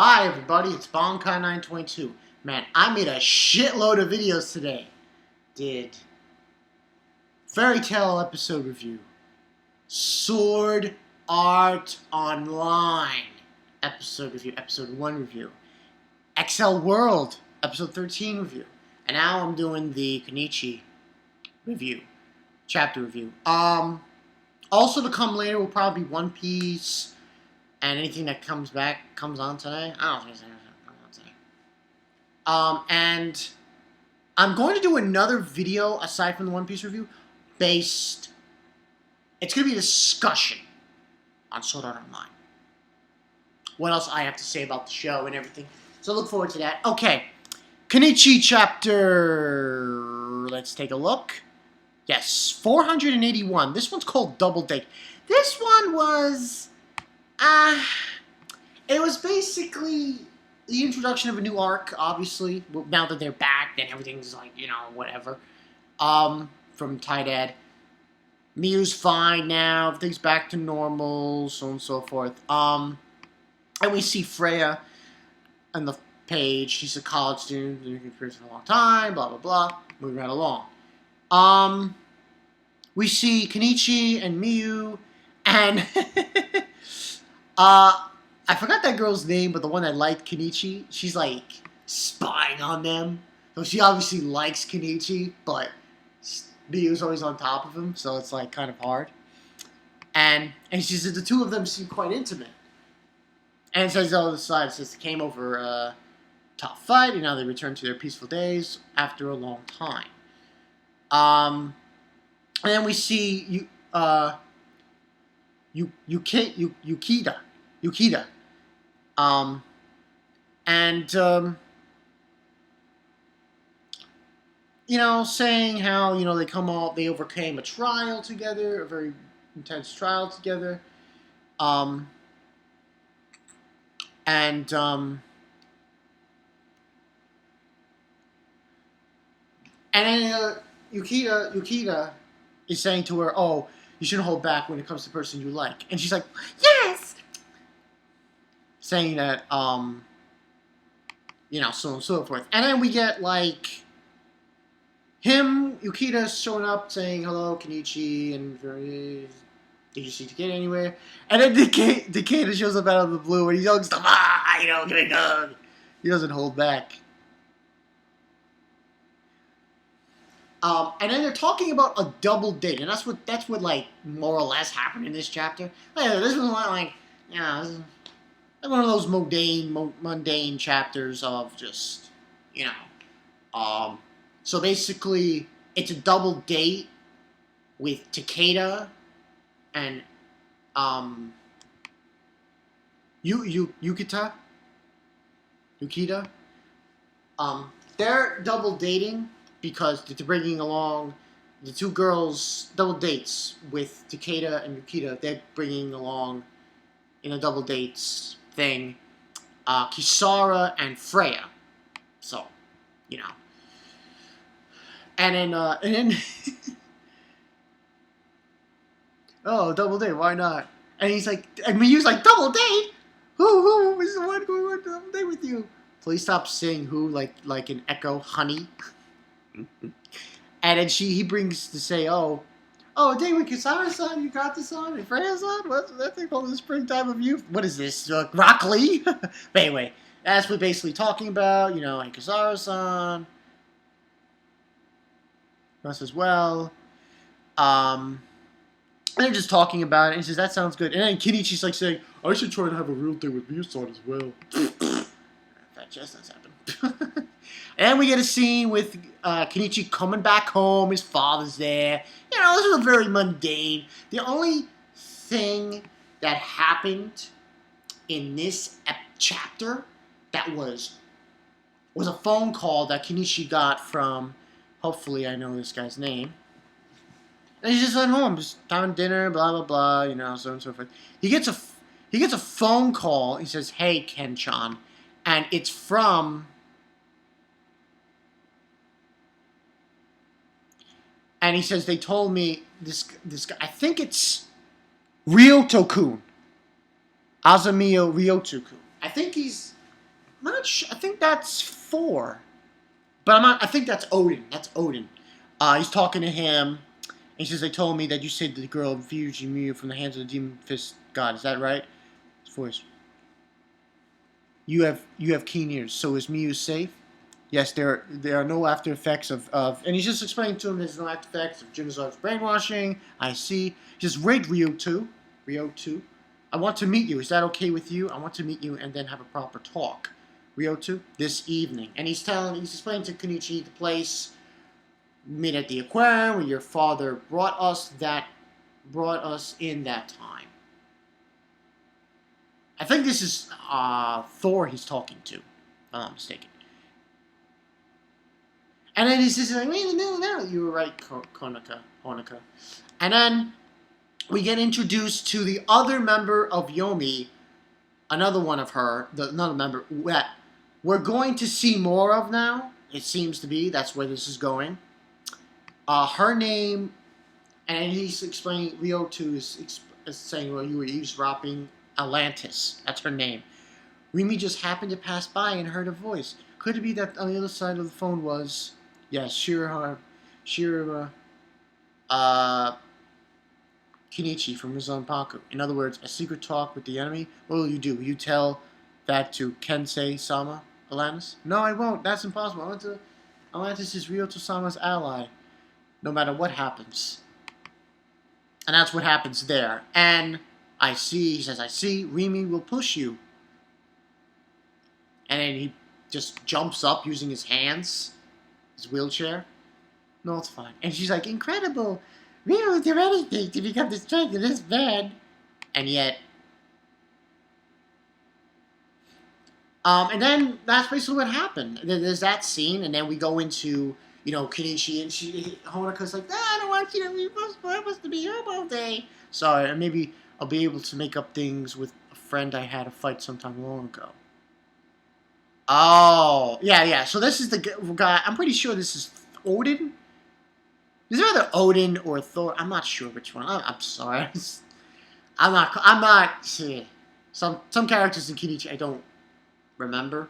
Hi everybody, it's Bonkai922. Man, I made a shitload of videos today. Did Fairy Tail episode review, Sword Art Online episode review, episode 1 review, XL World episode 13 review, and now I'm doing the Kenichi review, chapter review. Also to come later will probably be One Piece. And anything that comes on today. I don't think it's anything that comes on today. And I'm going to do another video aside from the One Piece review. It's going to be a discussion on Sword Art Online. What else I have to say about the show and everything. So look forward to that. Okay. Kenichi chapter. Let's take a look. Yes, 481. This one's called Double Date. This one was... it was basically the introduction of a new arc, obviously. Now that they're back, then everything's like, whatever. From Tidad. Miyu's fine now, everything's back to normal, so on and so forth. And we see Freya on the page. She's a college student, been in prison for a long time, blah, blah, blah. Moving right along. We see Kenichi and Miyu, and... I forgot that girl's name, but the one that liked Kenichi, she's like spying on them. So she obviously likes Kenichi, but Miyu's always on top of him, so it's like kind of hard. And she said the two of them seem quite intimate. And it says on the side, it says they came over a tough fight, and now they return to their peaceful days after a long time. And then we see Yukida. Saying how, they overcame a trial together, a very intense trial together. And then Yukida is saying to her, oh, you shouldn't hold back when it comes to the person you like. And she's like, yes! Saying that, so on and so forth. And then we get, like, Yukida showing up saying, hello, Kenichi, and did you see Takeda anywhere? And then Takeda shows up out of the blue, and he's yelling stuff, give me a gun. He doesn't hold back. And then they're talking about a double date, and that's what like more or less happened in this chapter. This was like, this is one of those mundane chapters of just, So basically, it's a double date with Takeda and Yukida. They're double dating. Because they're bringing along the two girls, double dates with Takeda and Yukida. They're bringing along, in a double dates thing, Kisara and Freya. So, And then, oh, double date, why not? And he's like, and Miyu's like, double date? Who is the one going on double date with you? Please stop saying who, like an echo, honey. And then he brings to say, oh, a day with Kisara-san, you got this on, and Freya-san, what's that thing called the springtime of youth? What is this, Rock Lee? But anyway, that's what we're basically talking about, and Kisara-san, us as well. And they're just talking about it, and he says, that sounds good. And then Kenichi's like saying, I should try to have a real thing with Miyu-san as well. That just doesn't happen. And we get a scene with Kenichi coming back home. His father's there. This is a very mundane. The only thing that happened in this chapter that was a phone call that Kenichi got from, hopefully I know this guy's name. And he's just at home, just having dinner, blah, blah, blah, so on and so forth. He gets a phone call. He says, hey, Ken-chan. And it's from... And he says, they told me, this guy, I think it's Ryoto-kun. Azumio Ryoto-kun. I think he's I'm not sure. I think that's 4. But I'm not, I think that's Odin. That's Odin. He's talking to him. And he says, they told me that you saved the girl of Ryuji from the hands of the demon fist god. Is that right? His voice. You have keen ears. So is Miyu safe? Yes, there are no after effects of and he's just explaining to him there's no after effects of Junizar's brainwashing. I see. He says, raid Rio 2. Rio 2. I want to meet you. Is that okay with you? I want to meet you and then have a proper talk. Rio 2, this evening. And he's explaining to Kenichi the place. Meet at the aquarium where your father brought us in that time. I think this is Thor he's talking to, if I'm not mistaken. And then he's just like, no, you were right, Honoka. And then we get introduced to the other member of Yomi, another one of her, another member that we're going to see more of now. It seems to be, that's where this is going. Her name, and he's explaining, Rio 2 is saying, well, you were eavesdropping Atlantis. That's her name. Rimi just happened to pass by and heard a voice. Could it be that on the other side of the phone was, yes, Kenichi from Rizanpaku. In other words, a secret talk with the enemy? What will you do? Will you tell that to Kensei-sama, Atlantis? No, I won't. That's impossible. Atlantis is Ryoto-sama's ally. No matter what happens. And that's what happens there. And he says, I see, Rimi will push you. And then he just jumps up using his hands, his wheelchair. No, it's fine. And she's like, incredible. Rimi will do anything to become the strength of this man. And yet, and then that's basically what happened. There's that scene, and then we go into, Kenichi, and Honoka's like, I don't want you to be supposed to be here all day. Sorry, maybe I'll be able to make up things with a friend I had a fight sometime long ago. Oh, yeah. So this is the guy. I'm pretty sure this is Odin. Is it either Odin or Thor? I'm not sure which one. I'm sorry. I'm not. Some characters in Kenichi I don't remember.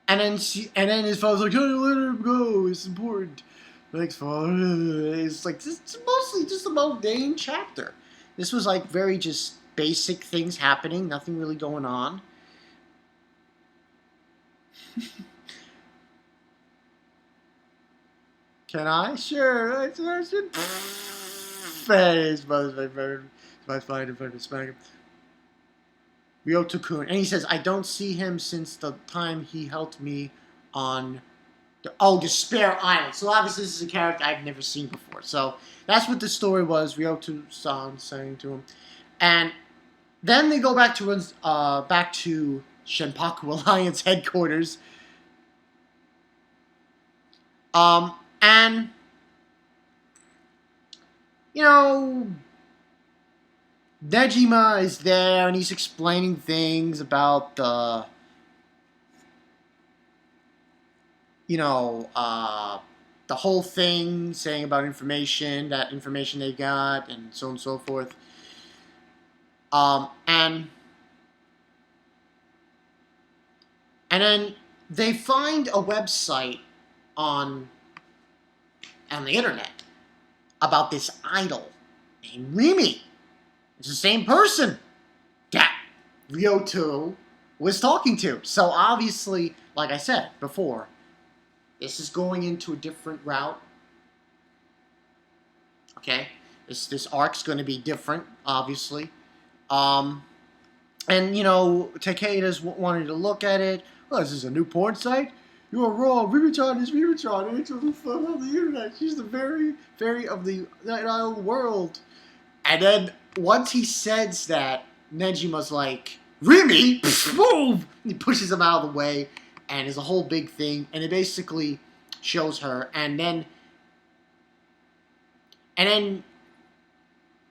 And then his father's like, hey, let her go. It's important. Thanks, father. It's like, it's mostly just a mundane chapter. This was like very just basic things happening. Nothing really going on. Can I? Sure. I should. His mother's my favorite. My fine in front of smack him. Ryoto-kun. And he says, I don't see him since the time he helped me on Despair Island. So obviously this is a character I've never seen before. So that's what the story was, Ryoto-san saying to him. And then they go back to Shenpaku Alliance headquarters. And Dejima is there, and he's explaining things about the, the whole thing, saying about that information they got, and so on and so forth. And then they find a website on the internet about this idol named Rimi. It's the same person that Ryoto was talking to. So obviously, like I said before, this is going into a different route. Okay? This arc's going to be different, obviously. And, Takeda's wanted to look at it. Oh, this is a new porn site? You are wrong. Rimi-chan is Rimi-chan. It's on the internet. She's the very fairy of the world. And then, once he says that, Nejima's like, Rimi? Move! He pushes him out of the way, and there's a whole big thing, and it basically shows her, and then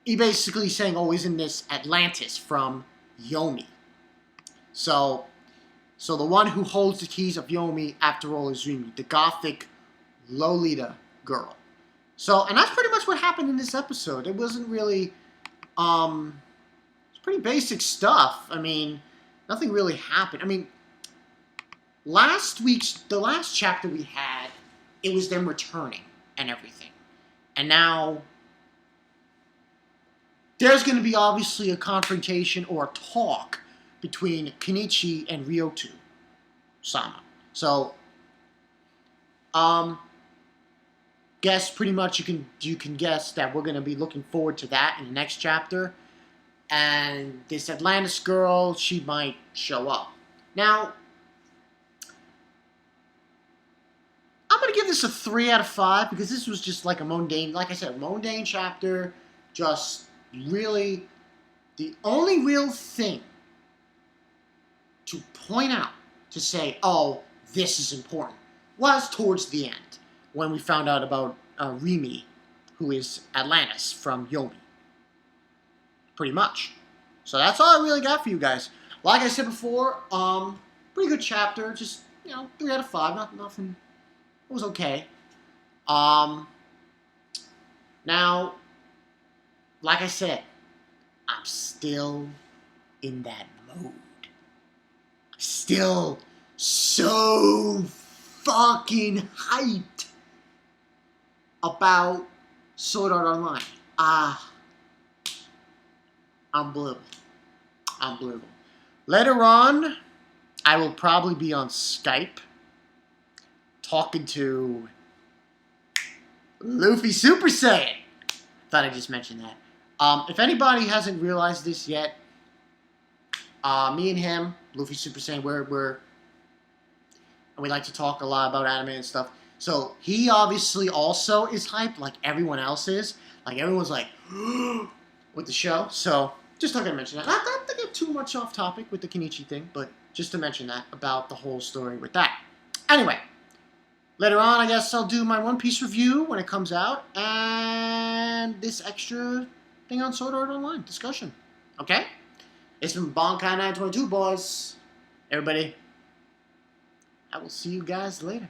he basically saying, oh, isn't this Atlantis from Yomi? So the one who holds the keys of Yomi, after all, is Rimi, the Gothic Lolita girl. So, and that's pretty much what happened in this episode. It wasn't really, pretty basic stuff. I mean, nothing really happened. I mean, the last chapter we had, it was them returning and everything. And now, there's going to be obviously a confrontation or a talk between Kenichi and Ryoto-sama. So, guess pretty much you can guess that we're going to be looking forward to that in the next chapter. And this Atlantis girl, she might show up. Now, I'm going to give this a 3 out of 5 because this was just like a mundane, like I said, mundane chapter. Just really, the only real thing to point out, to say, oh, this is important, was towards the end, when we found out about Rimi, who is Atlantis from YOMI. Pretty much. So that's all I really got for you guys. Like I said before, pretty good chapter, just, 3 out of 5, nothing, it was okay. Now, like I said, I'm still in that mode. Still so fucking hyped about Sword Art Online. Unbelievable. Unbelievable. Later on, I will probably be on Skype talking to Luffy Super Saiyan. Thought I just mentioned that. If anybody hasn't realized this yet, me and him, Luffy Super Saiyan, we like to talk a lot about anime and stuff. So he obviously also is hyped, like everyone else is. Like everyone's like, with the show. So just not gonna mention that. Not to get too much off topic with the Kenichi thing, but just to mention that about the whole story with that. Anyway, later on, I guess I'll do my One Piece review when it comes out, and this extra thing on Sword Art Online discussion. Okay? It's been Bonkai 922, boys. Everybody, I will see you guys later.